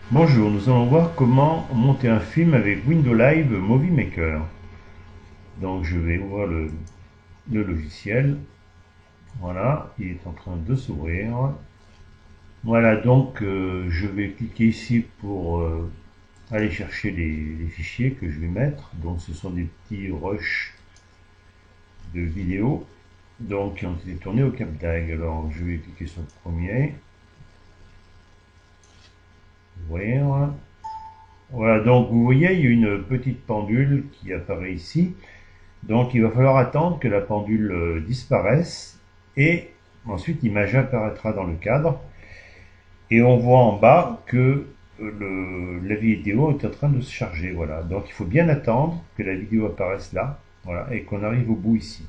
Bonjour, nous allons voir comment monter un film avec Windows Live Movie Maker. Donc je vais ouvrir le logiciel. Voilà, il est en train de s'ouvrir. Voilà, donc je vais cliquer ici pour aller chercher les fichiers que je vais mettre. Donc ce sont des petits rushs de vidéos donc, qui ont été tournés au CapDAG. Alors je vais cliquer sur le premier. Ouvrir. Voilà, donc vous voyez, il y a une petite pendule qui apparaît ici. Donc il va falloir attendre que la pendule disparaisse et ensuite l'image apparaîtra dans le cadre et on voit en bas que la vidéo est en train de se charger. Voilà, donc il faut bien attendre que la vidéo apparaisse là, voilà, et qu'on arrive au bout ici.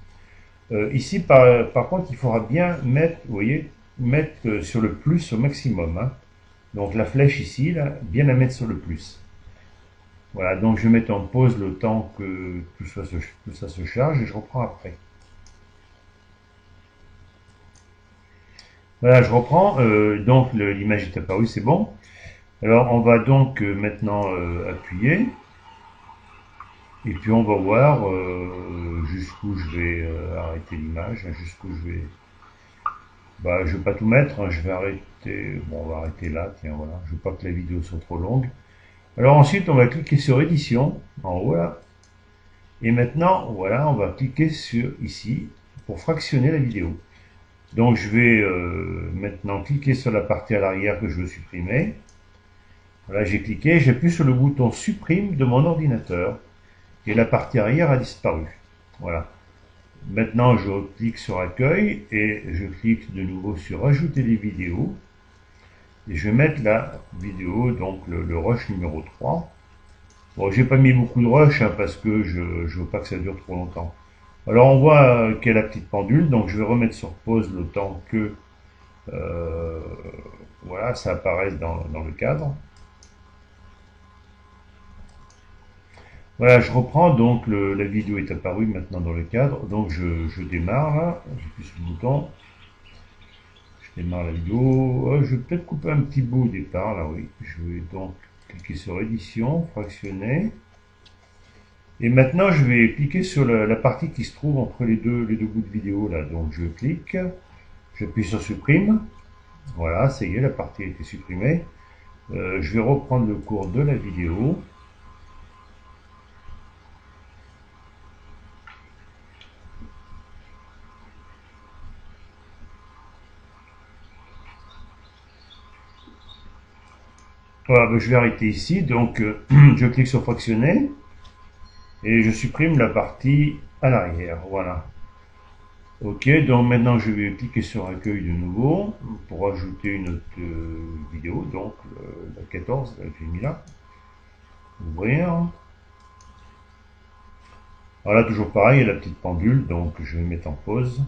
Ici par contre il faudra bien mettre, vous voyez, mettre sur le plus au maximum, hein. Donc la flèche ici, là, bien la mettre sur le plus. Voilà, donc je vais mettre en pause le temps que tout ça se charge et je reprends après. Voilà, je reprends. Donc l'image est apparue, c'est bon. Alors on va donc maintenant appuyer et puis on va voir jusqu'où je vais arrêter l'image, hein, jusqu'où je vais. Bah, je vais pas tout mettre, hein, je vais arrêter. Bon, on va arrêter là, tiens, voilà. Je veux pas que la vidéo soit trop longue. Alors ensuite, on va cliquer sur édition en haut là. Et maintenant, voilà, on va cliquer sur ici pour fractionner la vidéo. Donc je vais maintenant cliquer sur la partie à l'arrière que je veux supprimer. Voilà, j'ai cliqué, j'appuie sur le bouton supprime de mon ordinateur et la partie arrière a disparu. Voilà. Maintenant je clique sur accueil et je clique de nouveau sur ajouter des vidéos. Et je vais mettre la vidéo, donc le rush numéro 3. Bon, j'ai pas mis beaucoup de rush hein, parce que je veux pas que ça dure trop longtemps. Alors on voit qu'il y a la petite pendule, donc je vais remettre sur pause le temps que voilà, ça apparaisse dans le cadre. Voilà, je reprends, donc la vidéo est apparue maintenant dans le cadre, donc je démarre là, j'appuie sur le bouton, je démarre la vidéo. Je vais peut-être couper un petit bout au départ là, oui, je vais donc cliquer sur édition, fractionner, et maintenant je vais cliquer sur la partie qui se trouve entre les deux bouts de vidéo là, donc je clique, j'appuie sur supprime, voilà, ça y est, la partie a été supprimée. Je vais reprendre le cours de la vidéo. Voilà, ben, je vais arrêter ici, donc je clique sur fractionner et je supprime la partie à l'arrière, voilà. Ok, donc maintenant je vais cliquer sur accueil de nouveau pour ajouter une autre vidéo, donc la 14, que j'ai mis là. Ouvrir. Voilà, toujours pareil, il y a la petite pendule, donc je vais mettre en pause.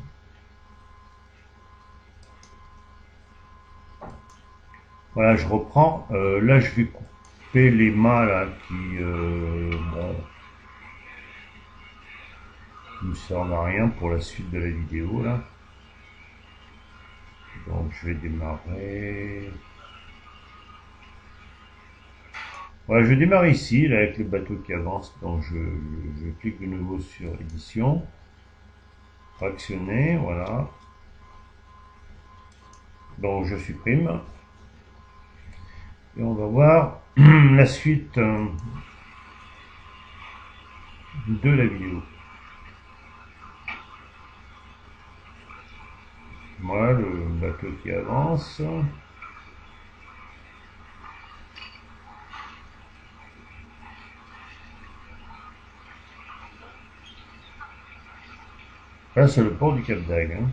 Voilà, je reprends. Là, je vais couper les mains là qui bon, ne servent à rien pour la suite de la vidéo là. Donc je vais démarrer. Voilà, je démarre ici là, avec le bateau qui avance. Donc je clique de nouveau sur édition, fractionner, voilà. Donc je supprime. Et on va voir la suite de la vidéo. Voilà le bateau qui avance. Là c'est le port du Cap d'Agde, hein.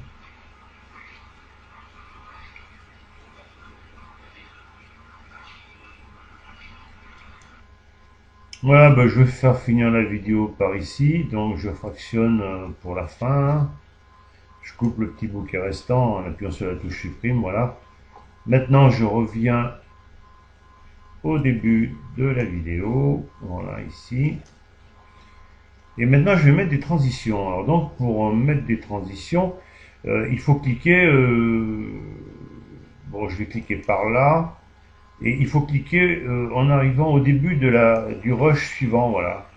Voilà, ben, je vais faire finir la vidéo par ici, donc je fractionne pour la fin. Je coupe le petit bout qui est restant en appuyant sur la touche supprime, voilà. Maintenant je reviens au début de la vidéo, voilà ici. Et maintenant je vais mettre des transitions. Alors donc pour mettre des transitions, il faut cliquer, bon je vais cliquer par là, Et il faut cliquer en arrivant au début du rush suivant, voilà.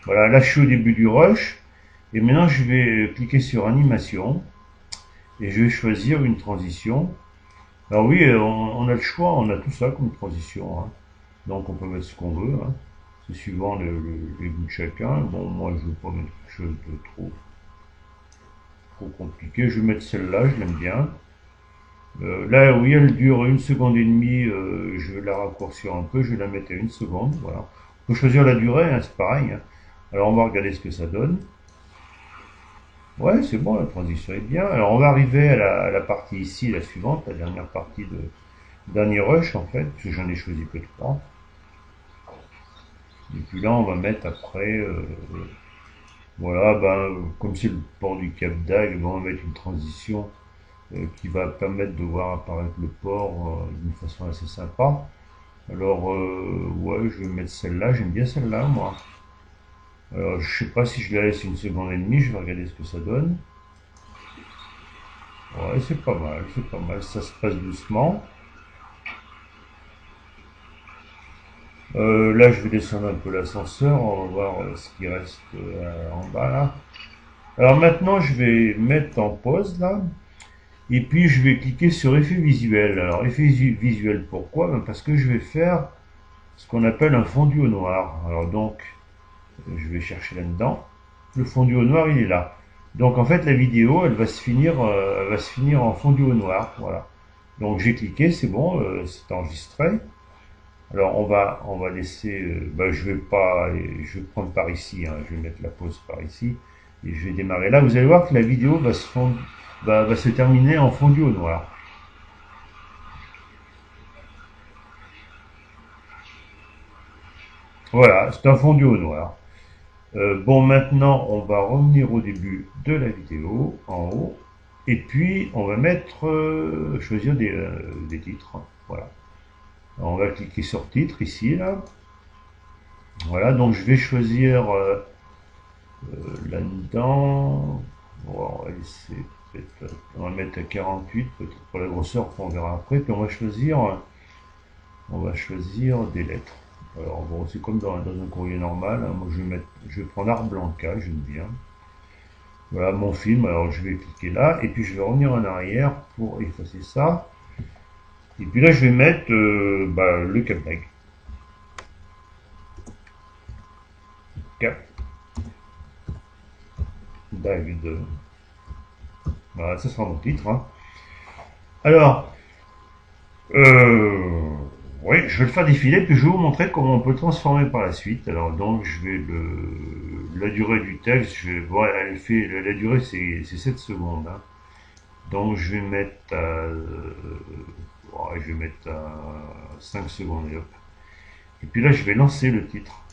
Voilà, là je suis au début du rush, et maintenant je vais cliquer sur animation, et je vais choisir une transition. Alors oui, on a le choix, on a tout ça comme transition, hein. Donc on peut mettre ce qu'on veut, hein. C'est suivant les goûts de chacun. Bon, moi je ne veux pas mettre quelque chose de trop compliqué, je vais mettre celle-là, je l'aime bien. Là, oui, elle dure 1 seconde et demie, je vais la raccourcir un peu, je vais la mettre à 1 seconde, voilà. On peut choisir la durée, hein, c'est pareil, hein. Alors on va regarder ce que ça donne. Ouais, c'est bon, la transition est bien. Alors on va arriver à la partie ici, la suivante, la dernière partie de dernier rush en fait, parce que j'en ai choisi que 3. Et puis là on va mettre après, voilà, ben, comme c'est le port du Cap d'Agde, on va mettre une transition qui va permettre de voir apparaître le port d'une façon assez sympa. Alors, ouais, je vais mettre celle-là, j'aime bien celle-là, moi. Alors, je sais pas si je la laisse 1 seconde et demie, je vais regarder ce que ça donne. Ouais, c'est pas mal, ça se passe doucement. Là, je vais descendre un peu l'ascenseur, on va voir ce qui reste en bas, là. Alors maintenant, je vais mettre en pause, là. Et puis je vais cliquer sur effet visuel. Alors effet visuel pourquoi? Ben, parce que je vais faire ce qu'on appelle un fondu au noir. Alors donc je vais chercher là-dedans. Le fondu au noir il est là. Donc en fait la vidéo elle va se finir en fondu au noir. Voilà. Donc j'ai cliqué, c'est bon, c'est enregistré. Alors on va laisser. Ben, je vais prendre par ici. Hein, je vais mettre la pause par ici et je vais démarrer là. Vous allez voir que la vidéo va se terminer en fondu au noir. Voilà, c'est un fondu au noir. Bon, maintenant, on va revenir au début de la vidéo, en haut, et puis on va mettre, choisir des titres. Voilà. Alors, on va cliquer sur titre ici, là. Voilà, donc je vais choisir là-dedans. Bon, on va mettre à 48, peut-être pour la grosseur, on verra après. Puis on va choisir des lettres. Alors bon, c'est comme dans un courrier normal, hein. Moi je vais prendre Art Blanca, j'aime bien. Voilà mon film, alors je vais cliquer là, et puis je vais revenir en arrière pour effacer ça. Et puis là je vais mettre le Cap d'Agde. Cap d'Agde. Voilà, ça sera mon titre, hein. Alors, oui, je vais le faire défiler, puis je vais vous montrer comment on peut le transformer par la suite. Alors donc, je vais la durée du texte, elle fait, la durée c'est 7 secondes, hein. Donc je vais mettre à 5 secondes et hop. Et puis là, je vais lancer le titre.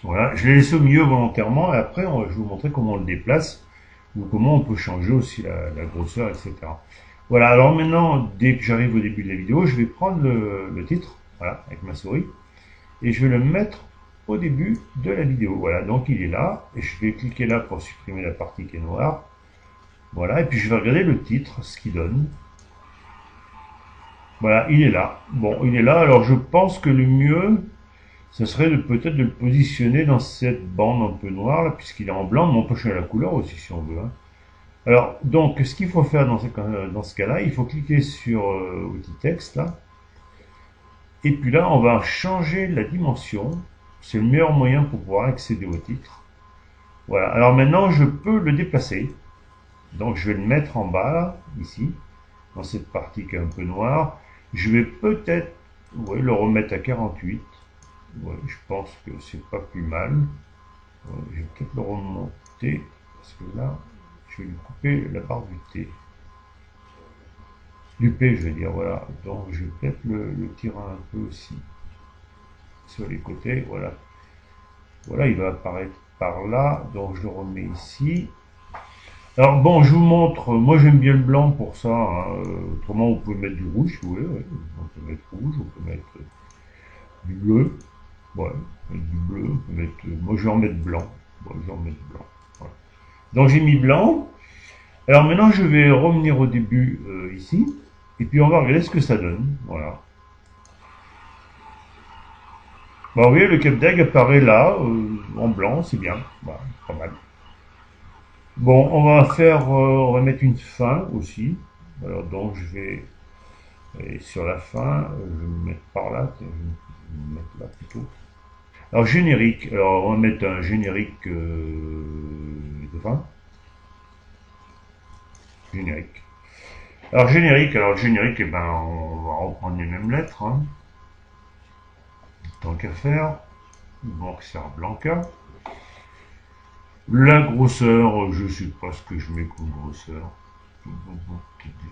Voilà, je l'ai laissé au milieu volontairement, et après, je vais vous montrer comment on le déplace, ou comment on peut changer aussi la grosseur, etc. Voilà, alors maintenant, dès que j'arrive au début de la vidéo, je vais prendre le titre, voilà, avec ma souris, et je vais le mettre au début de la vidéo. Voilà, donc il est là, et je vais cliquer là pour supprimer la partie qui est noire. Voilà, et puis je vais regarder le titre, ce qu'il donne. Voilà, il est là. Bon, il est là, alors je pense que le mieux, ce serait peut-être de le positionner dans cette bande un peu noire, là, puisqu'il est en blanc, mais on peut changer la couleur aussi si on veut, hein. Alors, donc, ce qu'il faut faire dans ce cas-là, il faut cliquer sur outil texte, là. Et puis là, on va changer la dimension. C'est le meilleur moyen pour pouvoir accéder au titre. Voilà. Alors maintenant, je peux le déplacer. Donc, je vais le mettre en bas, là, ici, dans cette partie qui est un peu noire. Je vais peut-être le remettre à 48. Ouais, je pense que c'est pas plus mal. Je vais peut-être le remonter, parce que là, je vais lui couper la barre du T. Du P, je vais dire, voilà. Donc, je vais peut-être le tirer un peu aussi sur les côtés, voilà. Voilà, il va apparaître par là, donc je le remets ici. Alors, bon, je vous montre, moi j'aime bien le blanc pour ça, hein. Autrement, vous pouvez mettre du rouge, si vous voulez, ouais. On peut mettre rouge, on peut mettre du bleu, ouais, du bleu, on peut mettre, moi je vais en mettre blanc, bon, je vais en mettre blanc, voilà. Donc, j'ai mis blanc. Alors maintenant, je vais revenir au début ici, et puis on va regarder ce que ça donne. Voilà. Bon, vous voyez, le Cap d'Agde apparaît là, en blanc, c'est bien. Voilà, pas mal. Bon, on va mettre une fin aussi. Alors, donc, je vais, et sur la fin, je vais me mettre par là, je vais me mettre là plutôt. Alors, générique. Alors, on va mettre un générique de fin. Générique. Alors, générique, eh ben, on va reprendre les mêmes lettres, hein. Tant qu'à faire. Donc, c'est un Blanca. La grosseur, je sais pas ce que je mets comme grosseur.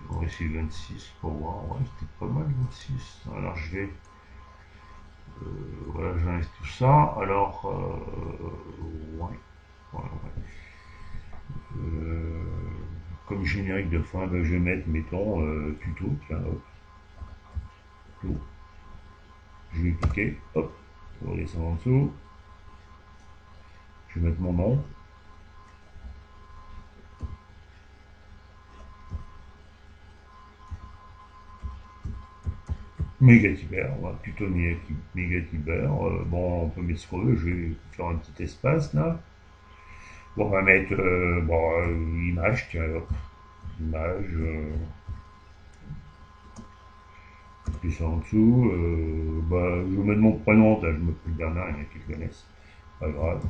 On va essayer 26 pour voir. Ouais, c'était pas mal 26. Alors je vais. Voilà, j'enlève tout ça. Alors, ouais. Ouais, ouais. Comme générique de fin, ben, je vais mettre, mettons, tuto. Tiens, hop. Tuto. Je vais cliquer. Hop. On va descendre en dessous. Je vais mettre mon nom. Mégatibert, voilà, tuto Mégatibert. Bon, on peut mettre ce qu'on veut, je vais faire un petit espace là. Bon, on va mettre image, tiens, hop, image, puis ça en dessous. Je vais mettre mon prénom, là, je m'appelle Bernard, il y en a qui le connaissent, pas grave.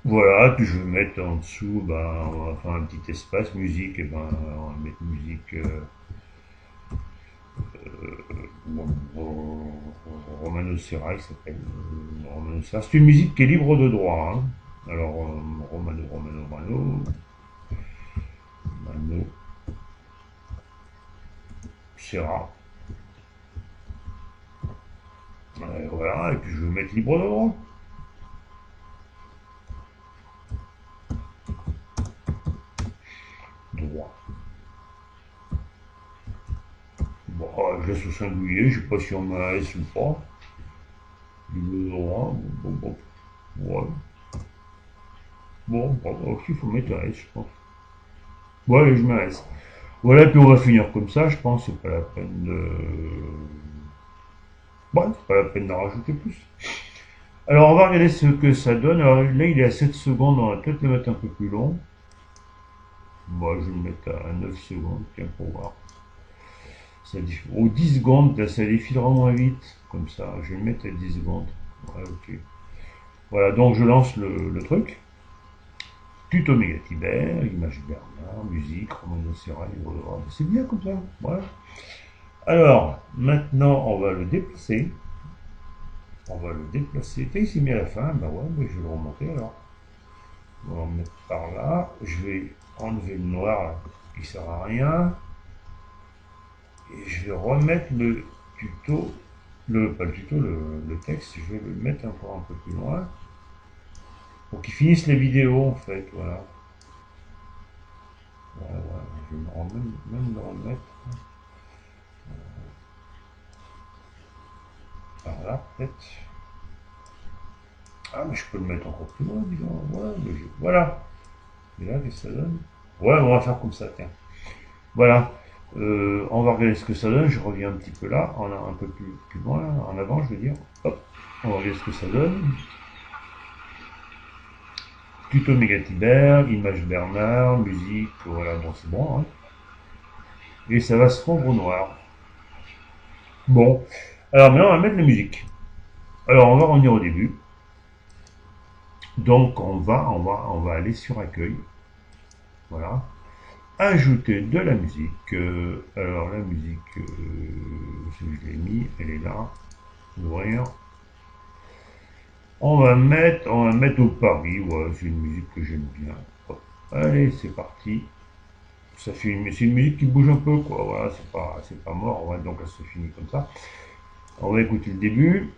Voilà, puis je vais mettre en dessous, on va faire un petit espace, musique, et on va mettre musique. Romano Serra, il s'appelle. Romano Serra. C'est une musique qui est libre de droit, hein. Alors, Romano Serra. Voilà, et puis je vais mettre libre de droit. Droit. Bon, je laisse au singulier, je sais pas si on met un S ou pas. Libre de droit, bon. Ouais. Bon, il faut mettre un S, je pense. Bon, allez, je mets un S. Voilà, puis on va finir comme ça, je pense, c'est pas la peine de. Bon, c'est pas la peine d'en rajouter plus. Alors, on va regarder ce que ça donne. Alors là, il est à 7 secondes, on va peut-être le mettre un peu plus long. Moi, je vais le mettre à 9 secondes, tiens, pour voir. Aux 10 secondes, là, ça défilera moins vite, comme ça. Je vais le mettre à 10 secondes. Ouais, ok. Voilà, donc je lance le truc. Tuto Mégatibert, image Bernard, musique, Romano Serra, livre de droit. C'est bien comme ça. Voilà. Alors, maintenant, on va le déplacer. On va le déplacer. T'as ici mis à la fin, ben ouais, mais je vais le remonter alors. On va le mettre par là. Je vais enlever le noir là, qui sert à rien. Et je vais remettre le tuto, pas le tuto, le texte, je vais le mettre encore un peu plus loin. Pour qu'ils finissent les vidéos en fait, voilà. Voilà, je vais même le remettre. Par là, peut-être. Ah, mais je peux le mettre encore plus loin, disons. Voilà. Et là, qu'est-ce que ça donne? Ouais, on va faire comme ça, tiens. Voilà. On va regarder ce que ça donne. Je reviens un petit peu là, un peu plus loin, là, en avant, je veux dire. Hop. On va regarder ce que ça donne. Tuto Mégatibert, image Bernard, musique, voilà, bon, c'est bon, hein. Et ça va se fondre au noir. Bon. Alors maintenant, on va mettre la musique. Alors, on va revenir au début. Donc, on va aller sur accueil. Voilà. Ajouter de la musique. Alors, la musique, je l'ai mis, elle est là. Ouvrir. On va mettre au Paris. Ouais, c'est une musique que j'aime bien. Hop. Allez, c'est parti. Ça fait c'est une musique qui bouge un peu, quoi. Voilà, c'est pas mort. Ouais, donc, ça se finit comme ça. On va écouter le début.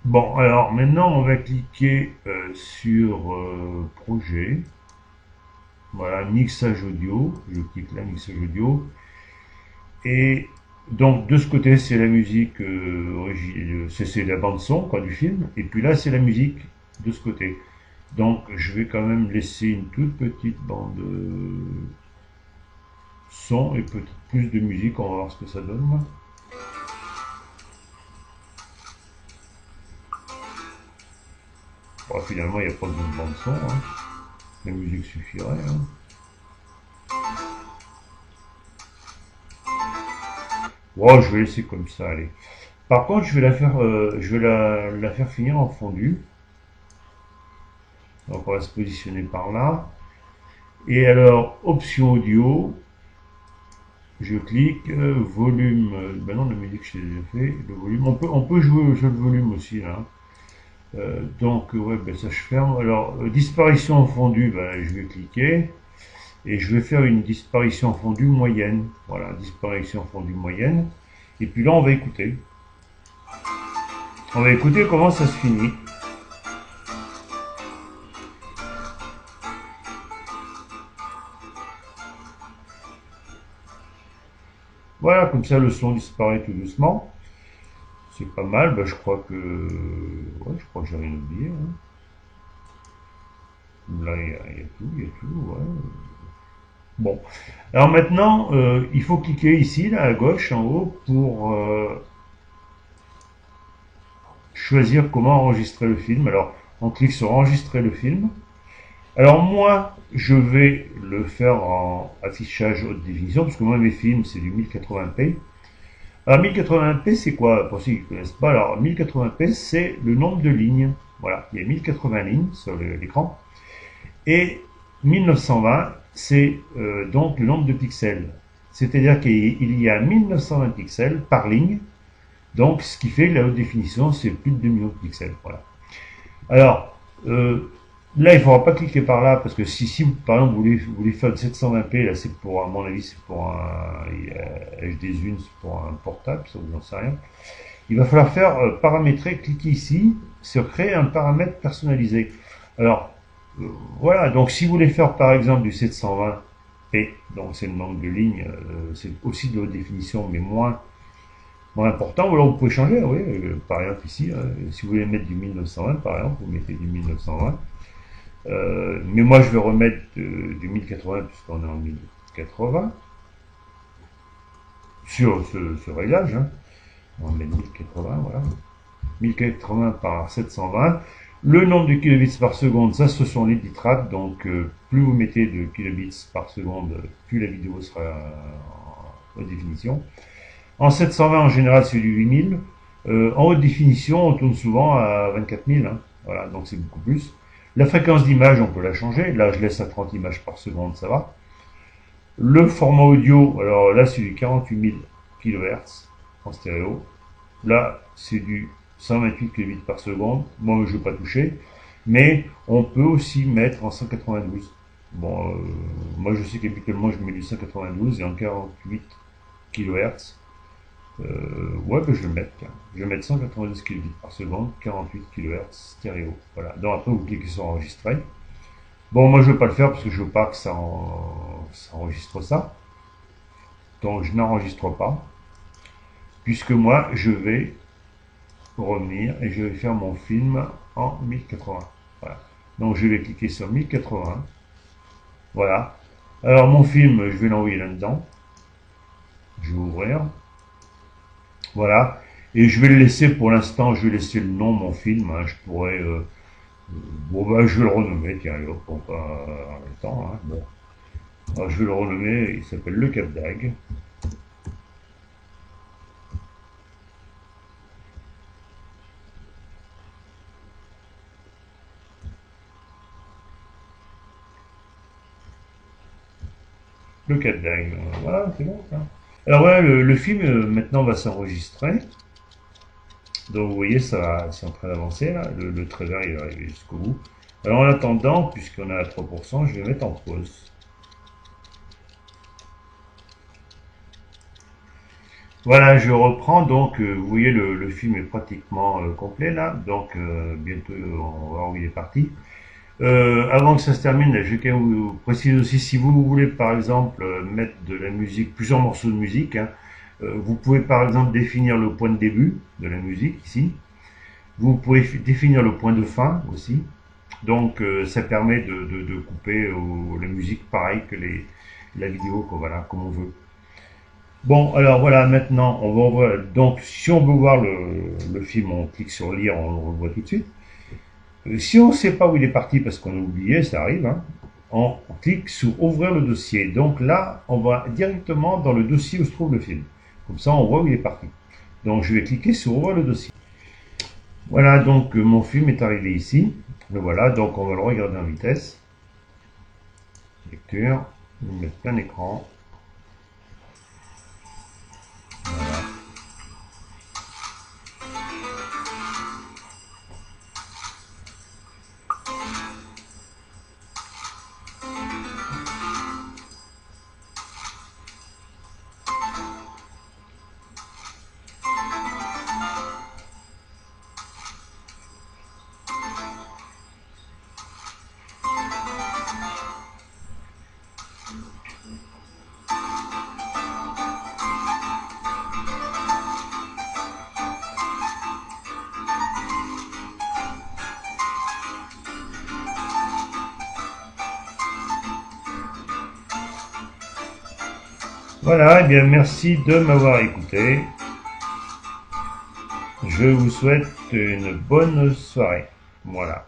Bon, alors maintenant on va cliquer sur projet. Voilà, mixage audio. Je clique là, mixage audio. Et donc de ce côté c'est la musique, c'est la bande son quoi, du film. Et puis là c'est la musique de ce côté. Donc je vais quand même laisser une toute petite bande son et peut-être plus de musique. On va voir ce que ça donne. Bon, finalement, il n'y a pas de bande son. Hein. La musique suffirait. Hein. Bon, je vais laisser comme ça, allez. Par contre, je vais la faire, la faire finir en fondu. Donc, on va se positionner par là. Et alors, option audio, je clique, volume, ben non, la musique, je l'ai déjà fait, le volume, on peut jouer au jeu de volume aussi, là. Donc, ouais, ben ça, je ferme. Alors, disparition en fondu, ben, je vais cliquer, et je vais faire une disparition en fondu moyenne. Voilà, disparition en fondu moyenne. Et puis là, on va écouter. On va écouter comment ça se finit. Voilà, comme ça le son disparaît tout doucement. C'est pas mal, bah, je crois que j'ai rien oublié. Hein. Là, il y a tout, ouais. Bon. Alors maintenant, il faut cliquer ici, là, à gauche, en haut, pour choisir comment enregistrer le film. Alors, on clique sur enregistrer le film. Alors moi, je vais le faire en affichage haute définition, parce que moi, mes films, c'est du 1080p. Alors 1080p, c'est quoi? Pour ceux qui ne connaissent pas, alors 1080p, c'est le nombre de lignes. Voilà, il y a 1080 lignes sur l'écran. Et 1920, c'est donc le nombre de pixels. C'est-à-dire qu'il y a 1920 pixels par ligne. Donc, ce qui fait que la haute définition, c'est plus de 2 millions de pixels. Voilà. Alors, là, il ne faudra pas cliquer par là, parce que si vous, par exemple, vous voulez faire de 720p, là, c'est pour, à mon avis, c'est pour un HD Zoom, c'est pour un portable, ça vous en sais rien. Il va falloir faire paramétrer, cliquer ici, sur créer un paramètre personnalisé. Alors, voilà, donc si vous voulez faire, par exemple, du 720p, donc c'est le nombre de lignes, c'est aussi de haute définition, mais moins important, ou alors vous pouvez changer, oui, par exemple ici, si vous voulez mettre du 1920, par exemple, vous mettez du 1920. Mais moi, je vais remettre du 1080 puisqu'on est en 1080 sur ce réglage. Hein. On va mettre 1080, voilà. 1080 par 720. Le nombre de kilobits par seconde, ça, ce sont les bitrates. Donc, plus vous mettez de kilobits par seconde, plus la vidéo sera en haute définition. En 720, en général, c'est du 8000. En haute définition, on tourne souvent à 24 000. Hein. Voilà, donc c'est beaucoup plus. La fréquence d'image, on peut la changer. Là, je laisse à 30 images par seconde, ça va. Le format audio, alors là, c'est du 48 000 kHz en stéréo. Là, c'est du 128 kbps par seconde. Moi, je ne vais pas toucher. Mais on peut aussi mettre en 192. Bon, moi, je sais qu'habituellement, je mets du 192 et en 48 kHz. Ouais, ben je vais le mettre. Je vais mettre 192 kbps par seconde, 48 kHz stéréo. Voilà. Donc après, vous cliquez sur enregistrer. Bon, moi, je ne vais pas le faire parce que je ne veux pas que ça enregistre ça. Donc, je n'enregistre pas. Puisque moi, je vais revenir et je vais faire mon film en 1080. Voilà. Donc, je vais cliquer sur 1080. Voilà. Alors, mon film, je vais l'envoyer là-dedans. Je vais ouvrir. Voilà. Et je vais le laisser pour l'instant, je vais laisser le nom de mon film. Hein. Je pourrais. Bon, bah, je vais le renommer, tiens, allez, hop, on va avoir le temps. Hein. Bon. Alors, je vais le renommer, il s'appelle Le Cap d'Agde. Le Cap d'Agde. Voilà, c'est bon ça. Alors voilà, le film maintenant va s'enregistrer. Donc vous voyez, ça c'est en train d'avancer là. Le trailer il va arriver jusqu'au bout. Alors en attendant, puisqu'on est à 3%, je vais mettre en pause. Voilà, je reprends. Donc vous voyez, le film est pratiquement complet là. Donc bientôt on va voir où il est parti. Avant que ça se termine, je vais vous préciser aussi, si vous voulez par exemple mettre de la musique, plusieurs morceaux de musique, hein, vous pouvez par exemple définir le point de début de la musique ici. Vous pouvez définir le point de fin aussi. Donc ça permet de couper la musique pareil que la vidéo, quoi, voilà, comme on veut. Bon, alors voilà, maintenant, on va ouvrir. Donc, si on veut voir le film, on clique sur lire, on le revoit tout de suite. Si on ne sait pas où il est parti parce qu'on a oublié, ça arrive, hein, on clique sur ouvrir le dossier. Donc là, on va directement dans le dossier où se trouve le film. Comme ça, on voit où il est parti. Donc, je vais cliquer sur ouvrir le dossier. Voilà, donc mon film est arrivé ici. Le voilà, donc on va le regarder en vitesse. Lecture, je vais mettre plein écran. Voilà. Voilà, et bien merci de m'avoir écouté. Je vous souhaite une bonne soirée. Voilà.